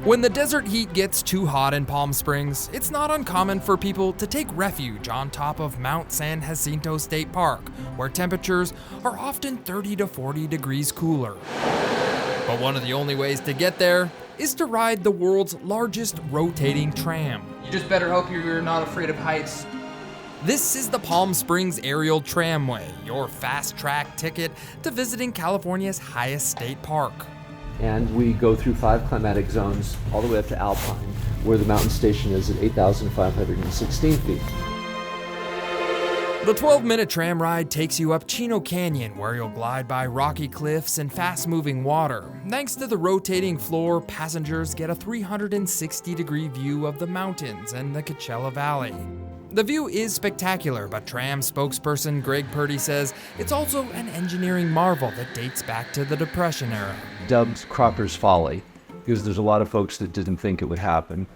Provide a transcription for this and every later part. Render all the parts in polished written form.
When the desert heat gets too hot in Palm Springs, it's not uncommon for people to take refuge on top of Mount San Jacinto State Park, where temperatures are often 30 to 40 degrees cooler. But one of the only ways to get there is to ride the world's largest rotating tram. You just better hope you're not afraid of heights. This is the Palm Springs Aerial Tramway, your fast-track ticket to visiting California's highest state park. And we go through 5 climatic zones all the way up to Alpine, where the mountain station is at 8,516 feet. The 12-minute tram ride takes you up Chino Canyon, where you'll glide by rocky cliffs and fast-moving water. Thanks to the rotating floor, passengers get a 360-degree view of the mountains and the Coachella Valley. The view is spectacular, but tram spokesperson Greg Purdy says it's also an engineering marvel that dates back to the Depression era. Dubbed Crocker's Folly, because there's a lot of folks that didn't think it would happen.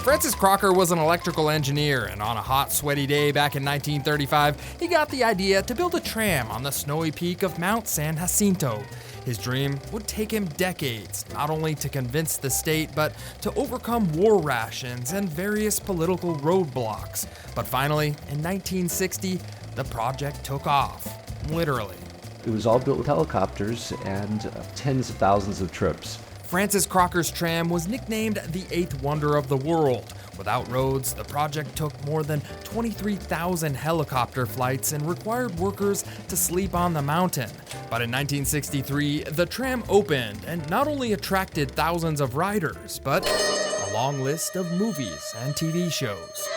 Francis Crocker was an electrical engineer, and on a hot, sweaty day back in 1935, he got the idea to build a tram on the snowy peak of Mount San Jacinto. His dream would take him decades, not only to convince the state, but to overcome war rations and various political roadblocks. But finally, in 1960, the project took off, literally. It was all built with helicopters and tens of thousands of trips. Francis Crocker's tram was nicknamed the eighth wonder of the world. Without roads, the project took more than 23,000 helicopter flights and required workers to sleep on the mountain. But in 1963, the tram opened and not only attracted thousands of riders, but a long list of movies and TV shows.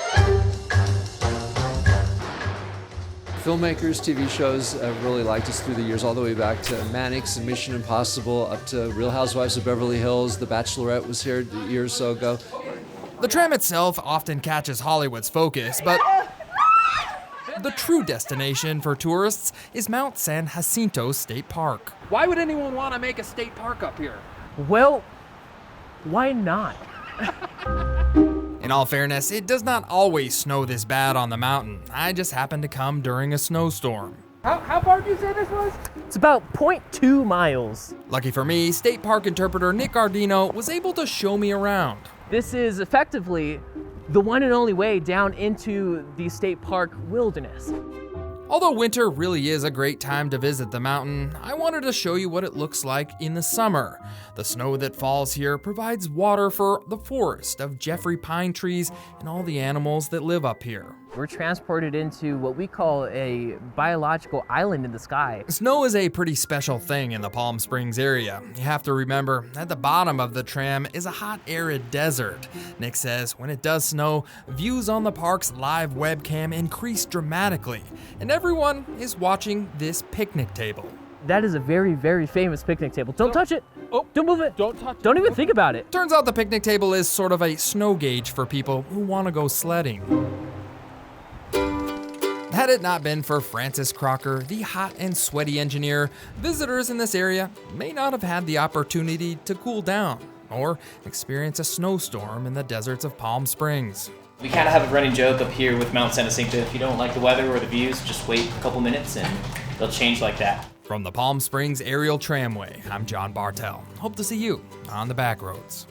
Filmmakers, TV shows really liked us through the years, all the way back to Mannix and Mission Impossible, up to Real Housewives of Beverly Hills. The Bachelorette was here a year or so ago. The tram itself often catches Hollywood's focus, but the true destination for tourists is Mount San Jacinto State Park. Why would anyone want to make a state park up here? Well, why not? In all fairness, it does not always snow this bad on the mountain. I just happened to come during a snowstorm. How far did you say this was? It's about 0.2 miles. Lucky for me, state park interpreter Nick Ardino was able to show me around. This is effectively the one and only way down into the state park wilderness. Although winter really is a great time to visit the mountain, I wanted to show you what it looks like in the summer. The snow that falls here provides water for the forest of Jeffrey pine trees and all the animals that live up here. We're transported into what we call a biological island in the sky. Snow is a pretty special thing in the Palm Springs area. You have to remember, at the bottom of the tram is a hot, arid desert. Nick says when it does snow, views on the park's live webcam increase dramatically, and everyone is watching this picnic table. That is a very, very famous picnic table. Don't touch it. Oh, don't move it. Don't touch it. Don't even think about it. Turns out the picnic table is sort of a snow gauge for people who want to go sledding. Had it not been for Francis Crocker, the hot and sweaty engineer, visitors in this area may not have had the opportunity to cool down or experience a snowstorm in the deserts of Palm Springs. We kind of have a running joke up here with Mount San Jacinto. If you don't like the weather or the views, just wait a couple minutes and they'll change like that. From the Palm Springs Aerial Tramway, I'm John Bartell. Hope to see you on the Backroads.